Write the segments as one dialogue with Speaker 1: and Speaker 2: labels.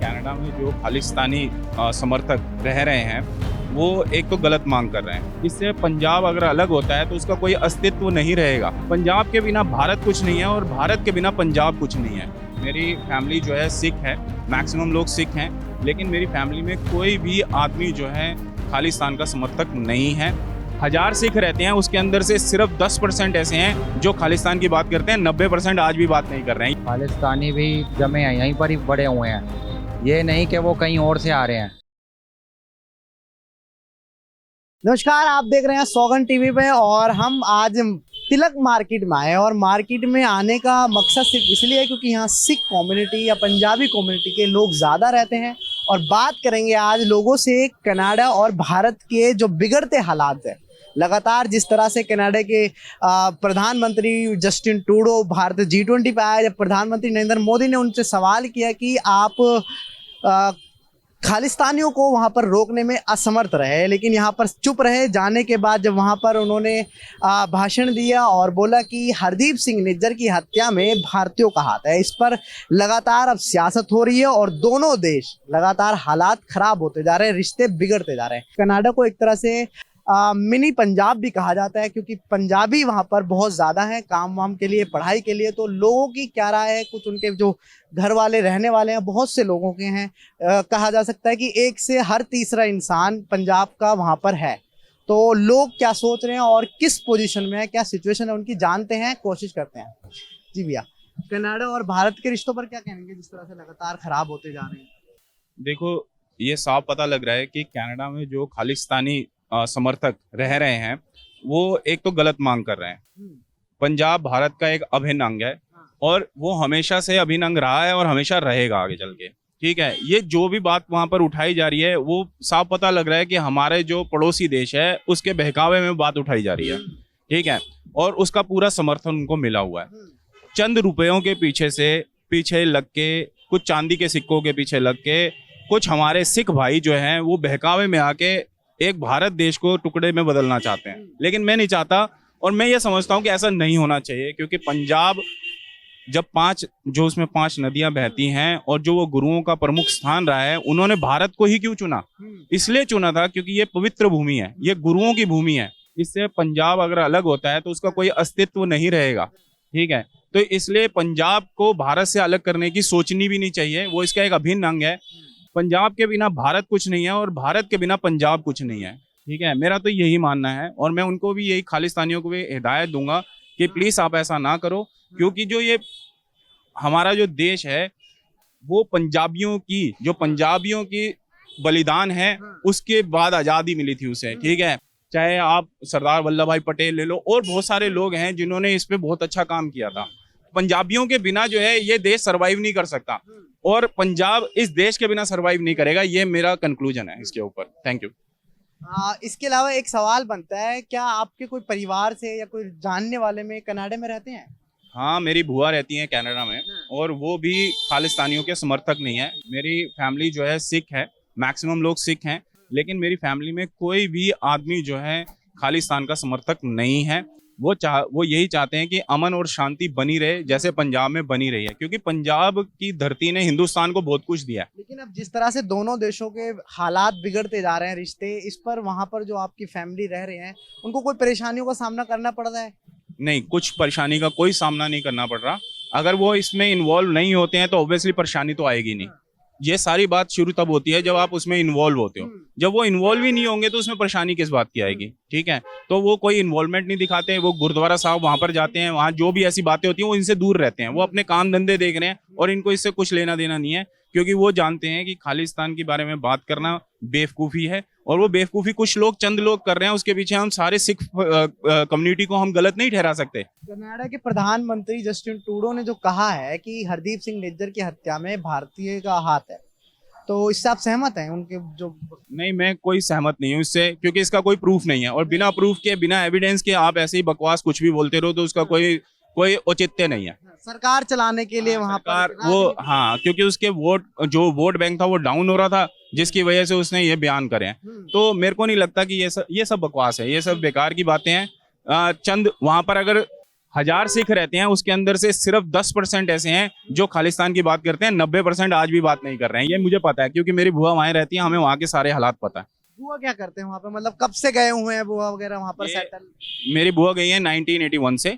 Speaker 1: Canada में जो खालिस्तानी समर्थक रह रहे हैं वो एक तो गलत मांग कर रहे हैं। इससे पंजाब अगर अलग होता है तो उसका कोई अस्तित्व नहीं रहेगा। पंजाब के बिना भारत कुछ नहीं है और भारत के बिना पंजाब कुछ नहीं है। मेरी फैमिली जो है सिख है, मैक्सिमम लोग सिख हैं, लेकिन मेरी फैमिली में कोई भी आदमी जो है खालिस्तान का समर्थक नहीं है। 1000 सिख रहते हैं, उसके अंदर से सिर्फ 10% ऐसे हैं जो खालिस्तान की बात करते हैं, 90% आज भी बात नहीं कर रहे हैं।
Speaker 2: खालिस्तानी भी जमे हैं, यहीं पर ही बड़े हुए हैं, ये नहीं कि वो कहीं और से आ रहे हैं।
Speaker 3: नमस्कार, आप देख रहे हैं सौगन टीवी पे और हम आज तिलक मार्केट में आए और मार्केट में आने का मकसद सिर्फ इसलिए है क्योंकि यहाँ सिख कम्युनिटी या पंजाबी कम्युनिटी के लोग ज़्यादा रहते हैं। और बात करेंगे आज लोगों से कनाडा और भारत के जो बिगड़ते हालात हैं। लगातार जिस तरह से कनाडा के प्रधानमंत्री जस्टिन ट्रूडो भारत G20 पे आए, जब प्रधानमंत्री नरेंद्र मोदी ने उनसे सवाल किया कि आप खालिस्तानियों को वहाँ पर रोकने में असमर्थ रहे, लेकिन यहाँ पर चुप रहे। जाने के बाद जब वहाँ पर उन्होंने भाषण दिया और बोला कि हरदीप सिंह निज्जर की हत्या में भारतीयों का हाथ है। इस पर लगातार अब सियासत हो रही है और दोनों देश लगातार हालात खराब होते जा रहे हैं, रिश्ते बिगड़ते जा रहे हैं। कनाडा को एक तरह से मिनी पंजाब भी कहा जाता है क्योंकि पंजाबी वहाँ पर बहुत ज़्यादा हैं काम वाम के लिए, पढ़ाई के लिए। तो लोगों की क्या राय है, कुछ उनके जो घर वाले रहने वाले हैं बहुत से लोगों के हैं, कहा जा सकता है कि 1 से हर तीसरा इंसान पंजाब का वहाँ पर है। तो लोग क्या सोच रहे हैं और किस पोजीशन में है, क्या सिचुएशन है उनकी, जानते हैं, कोशिश करते हैं। जी भैया, कनाडा और भारत के रिश्तों पर क्या कहेंगे जिस तरह से लगातार खराब होते जा रहे हैं?
Speaker 1: देखो, ये साफ पता लग रहा है कि कनाडा में जो खालिस्तानी समर्थक रह रहे हैं वो एक तो गलत मांग कर रहे हैं। पंजाब भारत का एक अभिन्न अंग है और वो हमेशा से अभिन्न अंग रहा है और हमेशा रहेगा आगे चल के। ठीक है, ये जो भी बात वहां पर उठाई जा रही है वो साफ पता लग रहा है कि हमारे जो पड़ोसी देश है उसके बहकावे में बात उठाई जा रही है। ठीक है, और उसका पूरा समर्थन उनको मिला हुआ है। चंद रुपयों के पीछे लग के, कुछ चांदी के सिक्कों के पीछे लग के, कुछ हमारे सिख भाई जो हैं वो बहकावे में आके एक भारत देश को टुकड़े में बदलना चाहते हैं। लेकिन मैं नहीं चाहता और मैं ये समझता हूँ कि ऐसा नहीं होना चाहिए, क्योंकि पंजाब जब उसमें 5 नदियां बहती हैं और जो वो गुरुओं का प्रमुख स्थान रहा है, उन्होंने भारत को ही क्यों चुना? इसलिए चुना था क्योंकि ये पवित्र भूमि है, ये गुरुओं की भूमि है। इससे पंजाब अगर अलग होता है तो उसका कोई अस्तित्व नहीं रहेगा। ठीक है, तो इसलिए पंजाब को भारत से अलग करने की सोचनी भी नहीं चाहिए, वो इसका एक अभिन्न अंग है। पंजाब के बिना भारत कुछ नहीं है और भारत के बिना पंजाब कुछ नहीं है। ठीक है, मेरा तो यही मानना है और मैं उनको भी यही खालिस्तानियों को भी हिदायत दूंगा कि प्लीज आप ऐसा ना करो, क्योंकि जो ये हमारा जो देश है वो पंजाबियों की बलिदान है, उसके बाद आज़ादी मिली थी उसे। ठीक है, चाहे आप सरदार वल्लभ भाई पटेल ले लो और बहुत सारे लोग हैं जिन्होंने इस पे बहुत अच्छा काम किया था। पंजाबियों के बिना जो है ये देश सरवाइव नहीं कर सकता और पंजाब इस देश के बिना सरवाइव नहीं करेगा। ये मेरा कंक्लूजन है इसके ऊपर। Thank you.
Speaker 3: इसके अलावा एक सवाल बनता है, क्या आपके कोई परिवार से या कोई जानने वाले में कनाडा में रहते हैं?
Speaker 1: हाँ, मेरी बुआ रहती हैं कनाडा में और वो भी खालिस्तानियों के समर्थक नहीं है। मेरी फैमिली जो है सिख है, मैक्सिमम लोग सिख हैं, लेकिन मेरी फैमिली में कोई भी आदमी जो है खालिस्तान का समर्थक नहीं है। वो यही चाहते हैं कि अमन और शांति बनी रहे जैसे पंजाब में बनी रही है, क्योंकि पंजाब की धरती ने हिंदुस्तान को बहुत कुछ दिया है।
Speaker 3: लेकिन अब जिस तरह से दोनों देशों के हालात बिगड़ते जा रहे हैं, रिश्ते, इस पर वहां पर जो आपकी फैमिली रह रहे हैं उनको कोई परेशानियों का सामना करना पड़ रहा है?
Speaker 1: नहीं, कुछ परेशानी का कोई सामना नहीं करना पड़ रहा। अगर वो इसमें इन्वॉल्व नहीं होते हैं तो ऑब्वियसली परेशानी तो आएगी नहीं। ये सारी बात शुरू तब होती है जब आप उसमें इन्वॉल्व होते हो। जब वो इन्वॉल्व ही नहीं होंगे तो उसमें परेशानी किस बात की आएगी? ठीक है, तो वो कोई इन्वॉल्वमेंट नहीं दिखाते हैं। वो गुरुद्वारा साहब वहां पर जाते हैं, वहां जो भी ऐसी बातें होती हैं वो इनसे दूर रहते हैं। वो अपने काम धंधे देख रहे हैं और इनको इससे कुछ लेना देना नहीं है, क्योंकि वो जानते हैं कि खालिस्तान के बारे में बात करना बेवकूफ़ी है और वो बेवकूफ़ी कुछ लोग, चंद लोग कर रहे हैं। उसके पीछे हम सारे सिख कम्युनिटी को हम गलत नहीं ठहरा सकते।
Speaker 3: कनाडा के प्रधानमंत्री जस्टिन ट्रूडो ने जो कहा है कि हरदीप सिंह निज्जर की हत्या में भारतीय का हाथ है, तो इससे आप सहमत हैं? उनके जो
Speaker 1: नहीं, मैं कोई सहमत नहीं हूँ इससे, क्योंकि इसका कोई प्रूफ नहीं है और बिना प्रूफ के, बिना एविडेंस के आप ऐसे ही बकवास कुछ भी बोलते रहो तो उसका कोई औचित्य नहीं है।
Speaker 3: सरकार चलाने के लिए वहां पर
Speaker 1: वो, हाँ, क्योंकि उसके वोट बैंक था वो डाउन हो रहा था, जिसकी वजह से उसने ये बयान करे हैं। तो मेरे को नहीं लगता कि ये सब बकवास है, ये सब बेकार की बातें हैं। चंद वहां पर अगर 1000 सिख रहते हैं, उसके अंदर से सिर्फ 10% ऐसे हैं जो खालिस्तान की बात करते हैं, 90% आज भी बात नहीं कर रहे हैं। ये मुझे पता है क्योंकि मेरी बुआ वहाँ रहती है, हमें वहाँ के सारे हालात पता है।
Speaker 3: बुआ क्या करते हैं वहाँ पे, मतलब कब से गए हुए हैं बुआ वगैरह वहाँ पर
Speaker 1: ये-
Speaker 3: सेटल?
Speaker 1: मेरी बुआ गई है 1981 से,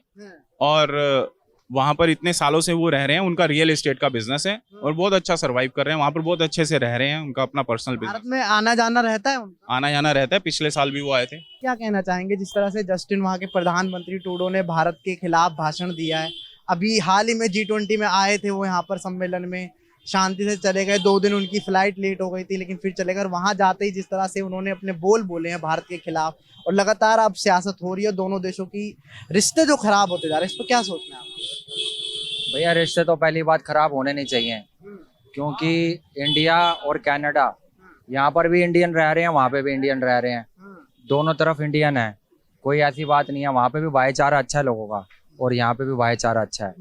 Speaker 1: और वहाँ पर इतने सालों से वो रह रहे हैं। उनका रियल एस्टेट का बिजनेस है और बहुत अच्छा सर्वाइव कर रहे हैं, वहाँ पर बहुत अच्छे से रह रहे हैं। उनका अपना पर्सनल
Speaker 3: भारत
Speaker 1: बिजनेस,
Speaker 3: में आना जाना रहता है उनका?
Speaker 1: आना जाना रहता है। पिछले साल भी वो आए थे।
Speaker 3: क्या कहना चाहेंगे जिस तरह से जस्टिन वहाँ के प्रधानमंत्री ट्रूडो ने भारत के खिलाफ भाषण दिया है? अभी हाल ही में G20 में आए थे वो यहाँ पर सम्मेलन में, शांति से चले गए। 2 दिन उनकी फ्लाइट लेट हो गई थी लेकिन फिर चले गए। और वहाँ जाते ही जिस तरह से उन्होंने अपने बोल बोले हैं भारत के खिलाफ, और लगातार अब सियासत हो रही है दोनों देशों की, रिश्ते जो खराब होते जा रहे हैं, इस पर क्या सोचना है आप?
Speaker 2: भैया रिश्ते तो पहली बात खराब होने नहीं चाहिए, क्योंकि इंडिया और कनाडा, यहाँ पर भी इंडियन रह रहे हैं, वहाँ पे भी इंडियन रह रहे हैं, दोनों तरफ इंडियन है। कोई ऐसी बात नहीं है, वहाँ पे भी भाईचारा अच्छा है लोगों का और यहाँ पे भी भाईचारा अच्छा है।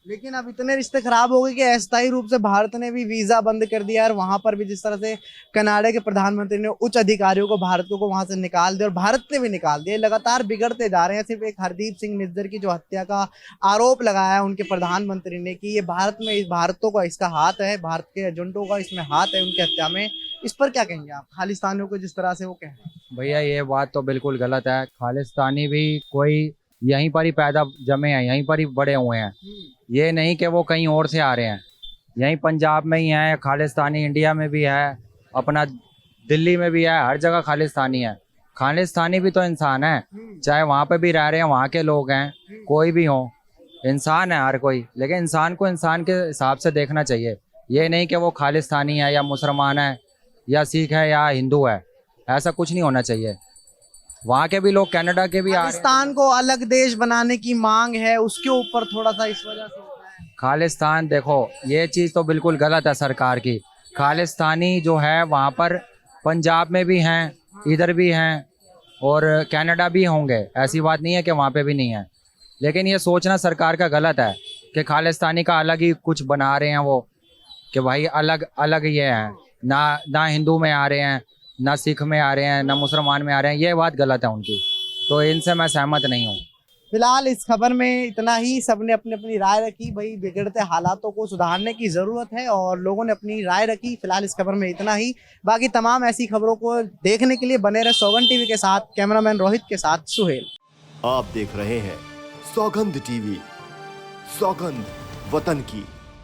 Speaker 3: लेकिन अब इतने रिश्ते खराब हो गए कि अस्थायी रूप से भारत ने भी वीजा बंद कर दिया, और वहां पर भी जिस तरह से कनाडा के प्रधानमंत्री ने उच्च अधिकारियों को, भारत को वहां से निकाल दिया और भारत ने भी निकाल दिया। लगातार बिगड़ते जा रहे हैं। सिर्फ एक हरदीप सिंह निज्जर की जो हत्या का आरोप लगाया है उनके प्रधानमंत्री ने कि ये भारत में, इस भारतों का इसका हाथ है, भारत के एजेंटों का इसमें हाथ है उनकी हत्या में, इस पर क्या कहेंगे आप? खालिस्तानियों को जिस तरह से वो कह रहे हैं।
Speaker 2: भैया ये बात तो बिल्कुल गलत है। खालिस्तानी भी कोई यहीं पर ही पैदा जमे हैं, यहीं पर ही बड़े हुए हैं। ये नहीं कि वो कहीं और से आ रहे हैं, यहीं पंजाब में ही है खालिस्तानी, इंडिया में भी है, अपना दिल्ली में भी है, हर जगह खालिस्तानी है। खालिस्तानी भी तो इंसान है, चाहे वहाँ पे भी रह रहे हैं, वहाँ के लोग हैं, कोई भी हो, इंसान है हर कोई। लेकिन इंसान को इंसान के हिसाब से देखना चाहिए। ये नहीं कि वो खालिस्तानी है या मुसलमान है या सिख है या हिंदू है, ऐसा कुछ नहीं होना चाहिए। वहाँ के भी लोग, कनाडा के भी आ रहे हैं।
Speaker 3: पाकिस्तान को अलग देश बनाने की मांग है, उसके ऊपर थोड़ा सा इस वजह से होता है।
Speaker 2: खालिस्तान देखो, ये चीज़ तो बिल्कुल गलत है सरकार की। खालिस्तानी जो है वहाँ पर पंजाब में भी हैं, इधर भी हैं और कनाडा भी होंगे, ऐसी बात नहीं है कि वहाँ पे भी नहीं है। लेकिन ये सोचना सरकार का गलत है कि खालिस्तानी का अलग ही कुछ बना रहे हैं वो, कि भाई अलग अलग ये है, ना हिंदू में आ रहे हैं, ना सिख में आ रहे हैं, ना मुसलमान में आ रहे हैं। ये बात गलत है उनकी, तो इनसे मैं सहमत नहीं हूँ।
Speaker 3: फिलहाल इस खबर में इतना ही। सबने अपनी अपनी राय रखी, भाई बिगड़ते हालातों को सुधारने की जरूरत है और लोगों ने अपनी राय रखी। फिलहाल इस खबर में इतना ही। बाकी तमाम ऐसी खबरों को देखने के लिए बने रहे सौगंध टीवी के साथ। कैमरामैन रोहित के साथ सुहेल।
Speaker 4: आप देख रहे हैं सौगंध टीवी, सौगंध वतन की।